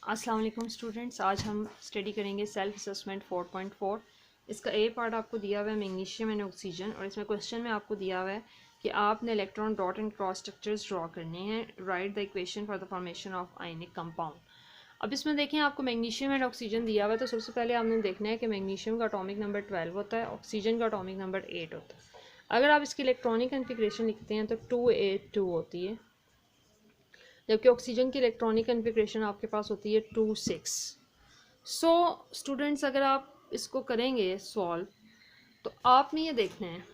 अस्सलाम वालेकुम स्टूडेंट्स, आज हम स्टडी करेंगे सेल्फ असेसमेंट 4.4। इसका ए पार्ट आपको दिया हुआ है मैग्नीशियम एंड ऑक्सीजन, और इसमें क्वेश्चन में आपको दिया हुआ है कि आपने electron dot and cross structures draw करने हैं। Right the equation for the formation of ionic compound. अब इसमें देखें आपको मैग्नीशियम एंड ऑक्सीजन दिया हुआ है, तो सबसे पहले आपने देखना है कि मैग्नीशियम का एटॉमिक नंबर 12 होता है, ऑक्सीजन का एटॉमिक नंबर 8 होता है। अगर आप इसकी इलेक्ट्रॉनिक कन्फिग्रेशन लिखते हैं तो 2A2 होती है, जबकि ऑक्सीजन की इलेक्ट्रॉनिक कन्फिग्रेशन आपके पास होती है 2,6। सो स्टूडेंट्स, अगर आप इसको करेंगे सॉल्व, तो आपने ये देखना है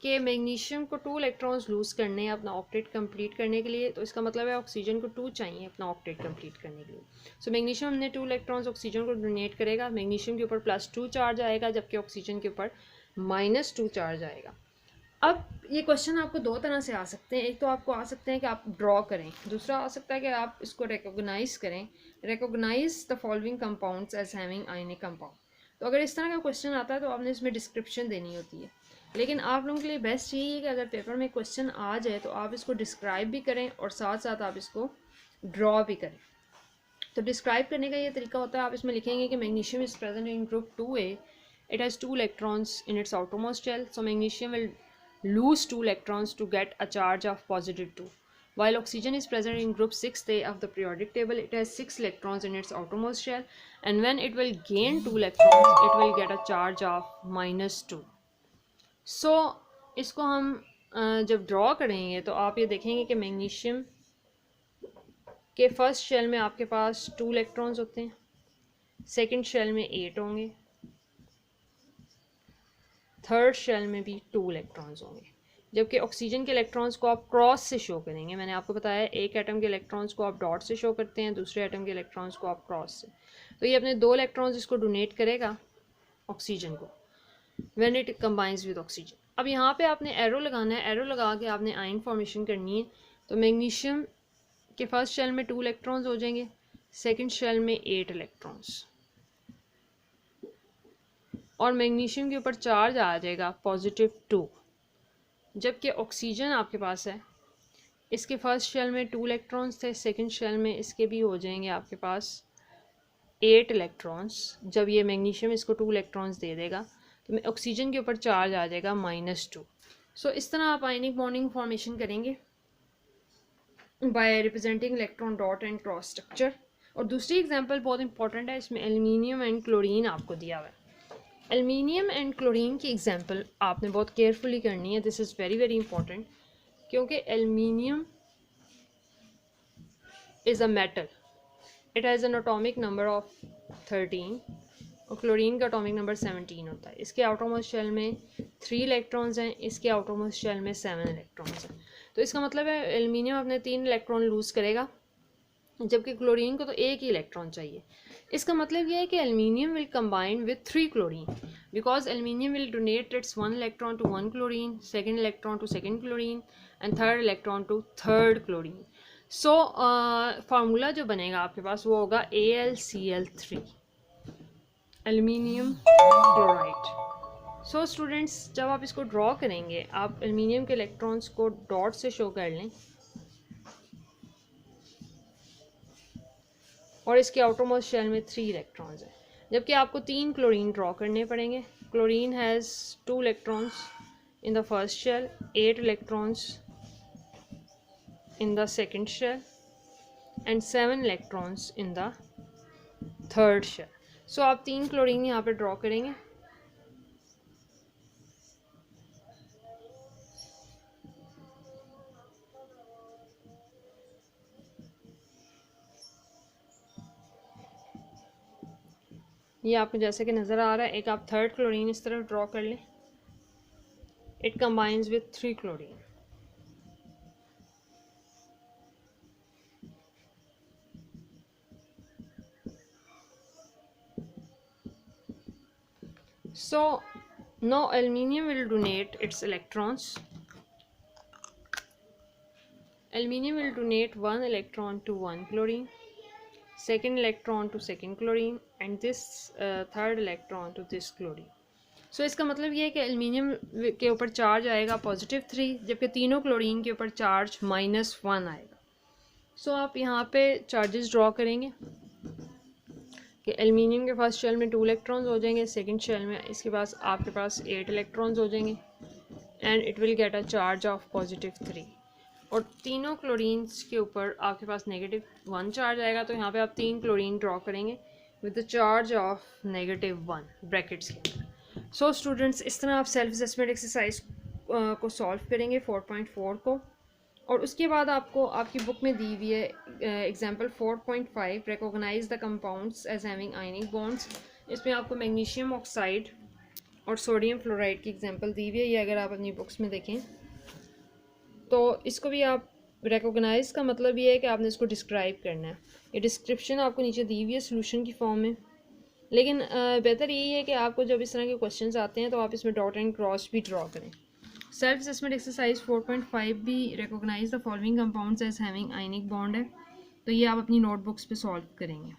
कि मैग्नीशियम को 2 इलेक्ट्रॉन्स लूज़ करने हैं अपना ऑक्टेट कंप्लीट करने के लिए, तो इसका मतलब है ऑक्सीजन को 2 चाहिए अपना ऑक्टेट कंप्लीट करने के लिए। सो मैग्नीशियम हमने 2 इलेक्ट्रॉन्स ऑक्सीजन को डोनेट करेगा, मैग्नीशियम के ऊपर +2 चार्ज आएगा, जबकि ऑक्सीजन के ऊपर -2 चार्ज आएगा। अब ये क्वेश्चन आपको दो तरह से आ सकते हैं। एक तो आपको आ सकते हैं कि आप ड्रॉ करें, दूसरा आ सकता है कि आप इसको रिकॉग्नाइज करें, recognise the following compounds as having ionic compound. तो अगर इस तरह का क्वेश्चन आता है तो आपने इसमें डिस्क्रिप्शन देनी होती है, लेकिन आप लोगों के लिए बेस्ट यही है कि अगर पेपर में क्वेश्चन आ जाए तो आप इसको डिस्क्राइब भी करें और साथ साथ आप इसको ड्रॉ भी करें। तो डिस्क्राइब करने का ये तरीका होता है, आप इसमें लिखेंगे कि magnesium is present in group 2A, it has 2 electrons in its outermost shell, so magnesium will lose 2 electrons to get a charge of +2. While oxygen is present in group 6A of the periodic table, it has 6 electrons in its outermost shell, and when it will gain 2 electrons, it will get a charge of -2. So इसको हम जब draw करेंगे तो आप ये देखेंगे कि magnesium के फर्स्ट शेल में आपके पास 2 इलेक्ट्रॉन्स होते हैं, सेकंड शेल में 8 होंगे, थर्ड शेल में भी 2 इलेक्ट्रॉन्स होंगे, जबकि ऑक्सीजन के इलेक्ट्रॉन्स को आप क्रॉस से शो करेंगे। मैंने आपको बताया एक एटम के इलेक्ट्रॉन्स को आप डॉट से शो करते हैं, दूसरे एटम के इलेक्ट्रॉन्स को आप क्रॉस से। तो ये अपने 2 इलेक्ट्रॉन्स इसको डोनेट करेगा ऑक्सीजन को when it combines with oxygen. अब यहाँ पे आपने एरो लगाना है, एरो लगा के आपने आयन फॉर्मेशन करनी है। तो मैग्नीशियम के फर्स्ट शेल में 2 इलेक्ट्रॉन्स हो जाएंगे, सेकेंड शेल में 8 इलेक्ट्रॉन्स, और मैग्नीशियम के ऊपर चार्ज आ जाएगा +2। जबकि ऑक्सीजन आपके पास है, इसके फर्स्ट शेल में 2 इलेक्ट्रॉन्स थे, सेकंड शेल में इसके भी हो जाएंगे आपके पास 8 इलेक्ट्रॉन्स। जब ये मैग्नीशियम इसको 2 इलेक्ट्रॉन्स दे देगा तो ऑक्सीजन के ऊपर चार्ज आ जाएगा -2। सो इस तरह आप आयनिक बॉन्डिंग फॉर्मेशन करेंगे by representing electron dot and cross structure. और दूसरी एग्जांपल बहुत इंपॉर्टेंट है, इसमें एल्युमिनियम एंड क्लोरीन आपको दिया हुआ है। एल्युमिनियम एंड क्लोरीन की एग्जांपल आपने बहुत केयरफुली करनी है, this is very very important, क्योंकि aluminium is a metal, it has an atomic number of 13 और क्लोरीन का एटॉमिक नंबर 17 होता है। इसके आउटरमोस्ट शेल में 3 इलेक्ट्रॉन्स हैं, इसके आउटरमोस्ट शेल में 7 इलेक्ट्रॉन्स हैं। तो इसका मतलब है एल्युमिनियम अपने 3 इलेक्ट्रॉन लूज़ करेगा, जबकि क्लोरीन को तो एक ही इलेक्ट्रॉन चाहिए। इसका मतलब यह है कि aluminium will combine with 3 chlorine, because aluminium will donate its 1 electron to 1 chlorine, second electron to second chlorine, and third electron to third chlorine. So formula जो बनेगा आपके पास वो होगा AlCl3, aluminium chloride. So students, जब आप इसको draw करेंगे आप एल्युमिनियम के इलेक्ट्रॉन्स को डॉट से शो कर लें, और इसके आउटरमोस्ट शेल में 3 इलेक्ट्रॉन्स हैं, जबकि आपको 3 क्लोरीन ड्रॉ करने पड़ेंगे। Chlorine has 2 electrons in the first shell, 8 electrons in the second shell, and 7 electrons in the third shell. So आप 3 क्लोरीन यहाँ पे ड्रॉ करेंगे। ये आपको जैसे कि नज़र आ रहा है, एक आप थर्ड क्लोरीन इस तरफ ड्रॉ कर लें, it combines with 3 chlorine. So now aluminium will donate its electrons. Aluminium will donate 1 electron to 1 chlorine, second electron to second chlorine, and this third electron to this chlorine. So इसका मतलब ये है कि aluminium के ऊपर charge आएगा +3, जबकि तीनों क्लोरीन के ऊपर चार्ज -1 आएगा। सो आप यहाँ पे चार्जेस ड्रॉ करेंगे। कि एल्युमिनियम के फर्स्ट शेल में 2 इलेक्ट्रॉन्स हो जाएंगे, सेकंड शेल में इसके पास आपके पास 8 इलेक्ट्रॉन्स हो जाएंगे and it will get a charge of +3। और तीनों क्लोरीन्स के ऊपर आपके पास -1 चार्ज आएगा, तो यहाँ पे आप 3 क्लोरीन ड्रॉ करेंगे with the charge of -1 brackets के अंदर। सो स्टूडेंट्स, इस तरह आप सेल्फ असेसमेंट एक्सरसाइज को सॉल्व करेंगे 4.4 को। और उसके बाद आपको आपकी बुक में दी हुई है example 4.5 recognise the compounds as having ionic bonds. इसमें आपको मैग्नीशियम ऑक्साइड और सोडियम फ्लोराइड की एग्जांपल दी हुई है, ये अगर आप अपनी बुक्स में देखें तो इसको भी आप रिकॉग्नाइज का मतलब ये है कि आपने इसको डिस्क्राइब करना है। ये डिस्क्रिप्शन आपको नीचे दी हुई है सोल्यूशन की फॉर्म में, लेकिन बेहतर यही है कि आपको जब इस तरह के क्वेश्चंस आते हैं तो आप इसमें डॉट एंड क्रॉस भी ड्रॉ करें। सेल्फ असेसमेंट एक्सरसाइज 4.5 भी recognise the following compounds as having ionic bond है, तो ये आप अपनी नोटबुक्स पे सॉल्व करेंगे।